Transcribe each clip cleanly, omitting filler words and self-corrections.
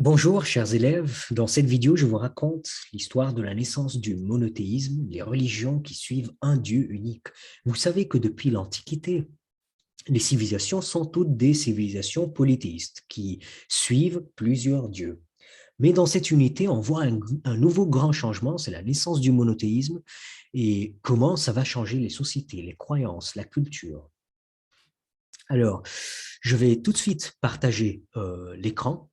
Bonjour, chers élèves. Dans cette vidéo, je vous raconte l'histoire de la naissance du monothéisme, les religions qui suivent un Dieu unique. Vous savez que depuis l'Antiquité, les civilisations sont toutes des civilisations polythéistes qui suivent plusieurs dieux. Mais dans cette unité, on voit un nouveau grand changement, c'est la naissance du monothéisme et comment ça va changer les sociétés, les croyances, la culture. Alors, je vais tout de suite partager l'écran.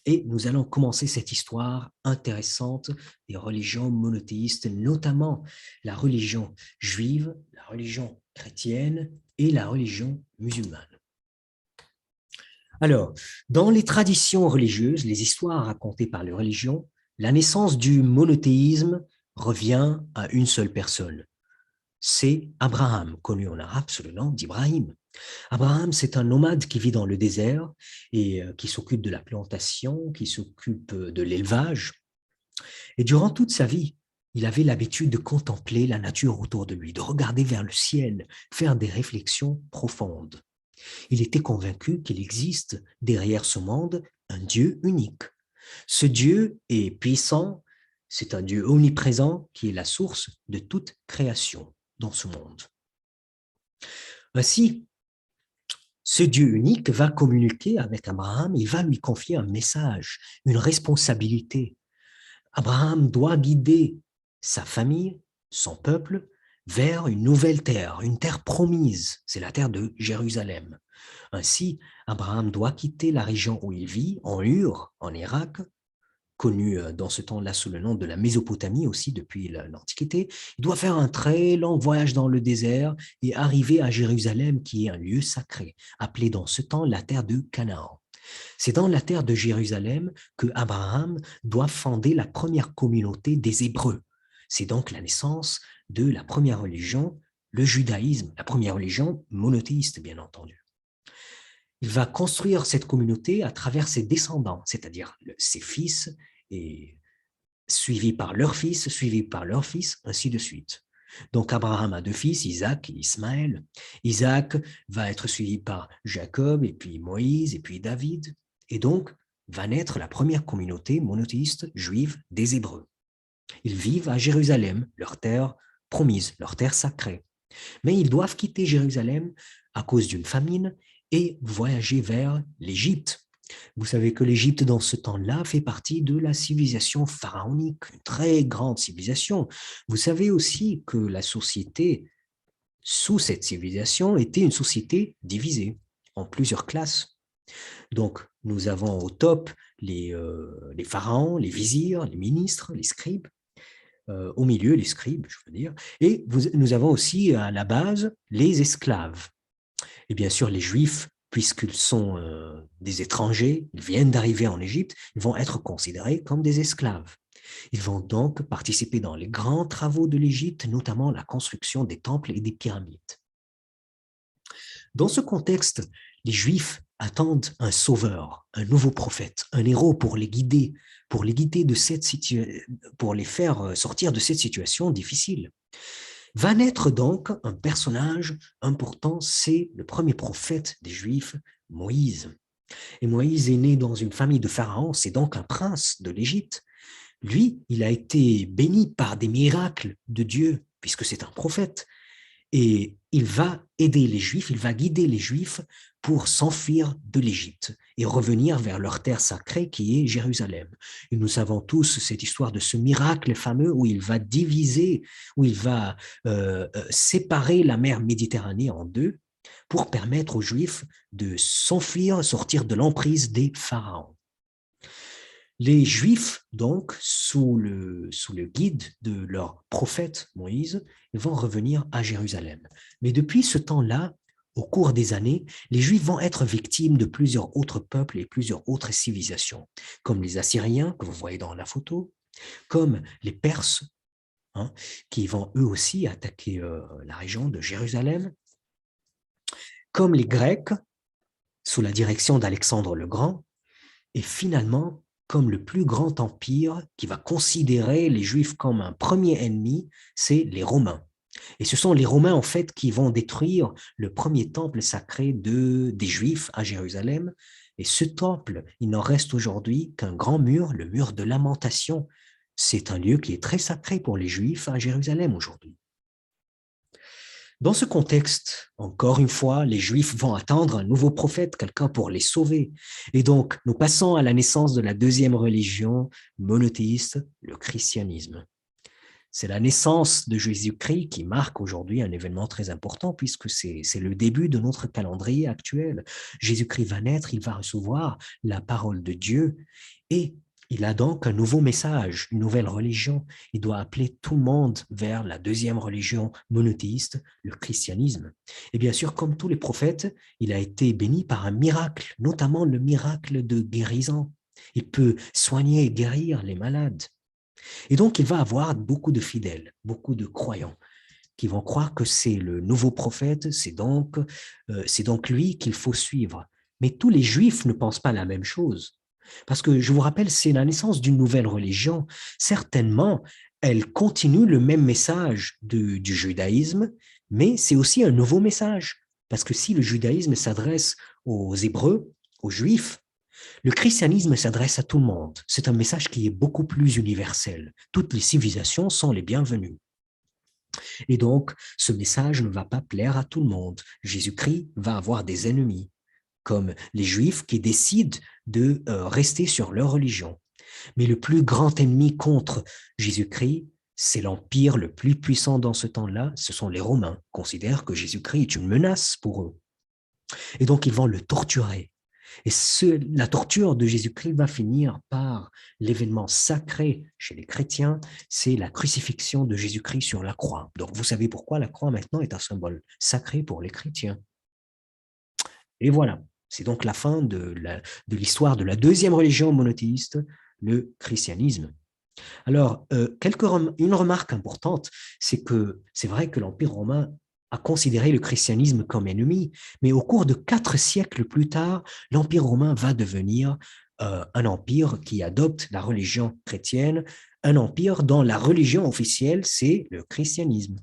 Et nous allons commencer cette histoire intéressante des religions monothéistes, notamment la religion juive, la religion chrétienne et la religion musulmane. Alors, dans les traditions religieuses, les histoires racontées par les religions, la naissance du monothéisme revient à une seule personne. C'est Abraham, connu en arabe sous le nom d'Ibrahim. Abraham, c'est un nomade qui vit dans le désert et qui s'occupe de la plantation, qui s'occupe de l'élevage. Et durant toute sa vie, il avait l'habitude de contempler la nature autour de lui, de regarder vers le ciel, faire des réflexions profondes. Il était convaincu qu'il existe derrière ce monde un Dieu unique. Ce Dieu est puissant, c'est un Dieu omniprésent qui est la source de toute création dans ce monde. Ainsi, ce Dieu unique va communiquer avec Abraham, il va lui confier un message, une responsabilité. Abraham doit guider sa famille, son peuple, vers une nouvelle terre, une terre promise, c'est la terre de Jérusalem. Ainsi, Abraham doit quitter la région où il vit, en Ur, en Irak, connu dans ce temps-là sous le nom de la Mésopotamie aussi depuis l'Antiquité. Il doit faire un très long voyage dans le désert et arriver à Jérusalem, qui est un lieu sacré, appelé dans ce temps la terre de Canaan. C'est dans la terre de Jérusalem que Abraham doit fonder la première communauté des Hébreux. C'est donc la naissance de la première religion, le judaïsme, la première religion monothéiste, bien entendu. Il va construire cette communauté à travers ses descendants, c'est-à-dire ses fils, et suivis par leurs fils, suivis par leurs fils, ainsi de suite. Donc Abraham a deux fils, Isaac et Ismaël. Isaac va être suivi par Jacob, et puis Moïse, et puis David. Et donc va naître la première communauté monothéiste juive des Hébreux. Ils vivent à Jérusalem, leur terre promise, leur terre sacrée. Mais ils doivent quitter Jérusalem à cause d'une famine et voyager vers l'Égypte. Vous savez que l'Égypte, dans ce temps-là, fait partie de la civilisation pharaonique, une très grande civilisation. Vous savez aussi que la société, sous cette civilisation, était une société divisée en plusieurs classes. Donc, nous avons au top les pharaons, les vizirs, les ministres, les scribes, au milieu, les scribes, je veux dire, et nous avons aussi à la base les esclaves. Et bien sûr, les Juifs, puisqu'ils sont des étrangers, ils viennent d'arriver en Égypte, ils vont être considérés comme des esclaves. Ils vont donc participer dans les grands travaux de l'Égypte, notamment la construction des temples et des pyramides. Dans ce contexte, les Juifs attendent un sauveur, un nouveau prophète, un héros pour les guider de pour les faire sortir de cette situation difficile. Va naître donc un personnage important, c'est le premier prophète des Juifs, Moïse. Et Moïse est né dans une famille de pharaons, c'est donc un prince de l'Égypte. Lui, il a été béni par des miracles de Dieu, puisque c'est un prophète. Et il va aider les Juifs, il va guider les Juifs pour s'enfuir de l'Égypte et revenir vers leur terre sacrée qui est Jérusalem. Et nous savons tous cette histoire de ce miracle fameux où il va diviser, où il va séparer la mer Méditerranée en deux pour permettre aux Juifs de s'enfuir, sortir de l'emprise des pharaons. Les Juifs, donc, sous le guide de leur prophète Moïse, vont revenir à Jérusalem. Mais depuis ce temps-là, au cours des années, les Juifs vont être victimes de plusieurs autres peuples et plusieurs autres civilisations, comme les Assyriens, que vous voyez dans la photo, comme les Perses, hein, qui vont eux aussi attaquer la région de Jérusalem, comme les Grecs, sous la direction d'Alexandre le Grand, et finalement, comme le plus grand empire qui va considérer les Juifs comme un premier ennemi, c'est les Romains. Et ce sont les Romains, en fait, qui vont détruire le premier temple sacré des Juifs à Jérusalem. Et ce temple, il n'en reste aujourd'hui qu'un grand mur, le mur de Lamentation. C'est un lieu qui est très sacré pour les Juifs à Jérusalem aujourd'hui. Dans ce contexte, encore une fois, les Juifs vont attendre un nouveau prophète, quelqu'un pour les sauver. Et donc, nous passons à la naissance de la deuxième religion monothéiste, le christianisme. C'est la naissance de Jésus-Christ qui marque aujourd'hui un événement très important puisque c'est le début de notre calendrier actuel. Jésus-Christ va naître, il va recevoir la parole de Dieu et il a donc un nouveau message, une nouvelle religion. Il doit appeler tout le monde vers la deuxième religion monothéiste, le christianisme. Et bien sûr, comme tous les prophètes, il a été béni par un miracle, notamment le miracle de guérison. Il peut soigner et guérir les malades. Et donc, il va avoir beaucoup de fidèles, beaucoup de croyants qui vont croire que c'est le nouveau prophète, c'est donc lui qu'il faut suivre. Mais tous les Juifs ne pensent pas la même chose. Parce que, je vous rappelle, c'est la naissance d'une nouvelle religion. Certainement, elle continue le même message du judaïsme, mais c'est aussi un nouveau message. Parce que si le judaïsme s'adresse aux Hébreux, aux Juifs, le christianisme s'adresse à tout le monde. C'est un message qui est beaucoup plus universel. Toutes les civilisations sont les bienvenues. Et donc, ce message ne va pas plaire à tout le monde. Jésus-Christ va avoir des ennemis, comme les Juifs qui décident de rester sur leur religion. Mais le plus grand ennemi contre Jésus-Christ, c'est l'empire le plus puissant dans ce temps-là, ce sont les Romains, considèrent que Jésus-Christ est une menace pour eux. Et donc, ils vont le torturer. Et la torture de Jésus-Christ va finir par l'événement sacré chez les chrétiens, c'est la crucifixion de Jésus-Christ sur la croix. Donc, vous savez pourquoi la croix maintenant est un symbole sacré pour les chrétiens. Et voilà, c'est donc la fin de l'histoire de la deuxième religion monothéiste, le christianisme. Alors, une remarque importante, c'est que c'est vrai que l'Empire romain a considéré le christianisme comme ennemi, mais au cours de 4 siècles plus tard, l'Empire romain va devenir un empire qui adopte la religion chrétienne, un empire dont la religion officielle, c'est le christianisme.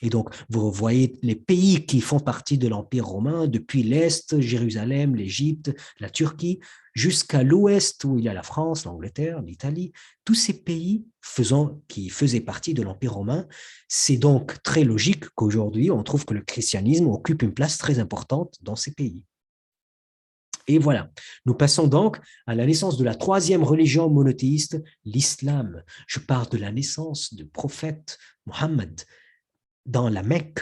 Et donc, vous voyez les pays qui font partie de l'Empire romain, depuis l'Est, Jérusalem, l'Égypte, la Turquie, jusqu'à l'Ouest, où il y a la France, l'Angleterre, l'Italie, tous ces pays qui faisaient partie de l'Empire romain. C'est donc très logique qu'aujourd'hui, on trouve que le christianisme occupe une place très importante dans ces pays. Et voilà, nous passons donc à la naissance de la troisième religion monothéiste, l'islam. Je parle de la naissance du prophète Mohammed, dans la Mecque,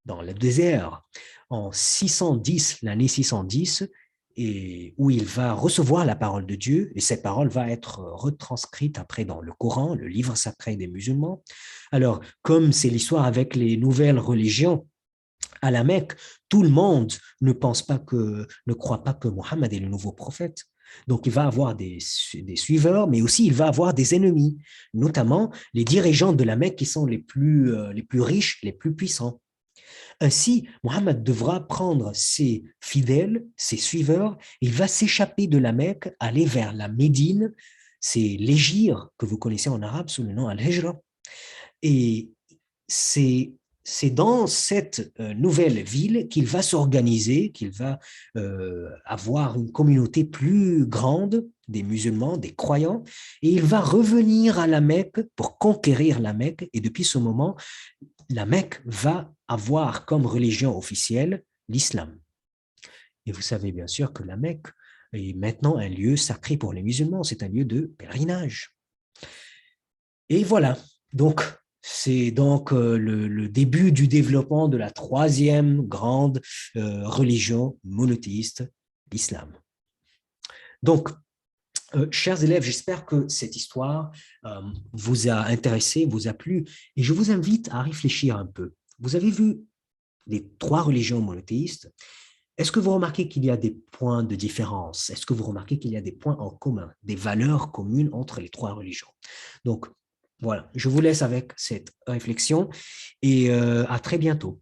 dans le désert, en 610, l'année 610, et où il va recevoir la parole de Dieu, et cette parole va être retranscrite après dans le Coran, le livre sacré des musulmans. Alors, comme c'est l'histoire avec les nouvelles religions, à la Mecque, tout le monde ne croit pas que Mohammed est le nouveau prophète. Donc, il va avoir des suiveurs, mais aussi il va avoir des ennemis, notamment les dirigeants de la Mecque qui sont les plus riches, les plus puissants. Ainsi, Mohammed devra prendre ses fidèles, ses suiveurs, il va s'échapper de la Mecque, aller vers la Médine, c'est l'Hégire que vous connaissez en arabe sous le nom Al-Hijra. Et c'est dans cette nouvelle ville qu'il va s'organiser, qu'il va avoir une communauté plus grande des musulmans, des croyants, et il va revenir à la Mecque pour conquérir la Mecque. Et depuis ce moment, la Mecque va avoir comme religion officielle l'islam. Et vous savez bien sûr que la Mecque est maintenant un lieu sacré pour les musulmans, c'est un lieu de pèlerinage. Et voilà, donc c'est donc le début du développement de la troisième grande religion monothéiste, l'islam. Donc, chers élèves, j'espère que cette histoire vous a intéressé, vous a plu, et je vous invite à réfléchir un peu. Vous avez vu les 3 religions monothéistes. Est-ce que vous remarquez qu'il y a des points de différence? Est-ce que vous remarquez qu'il y a des points en commun, des valeurs communes entre les 3 religions? Donc, voilà, je vous laisse avec cette réflexion et à très bientôt.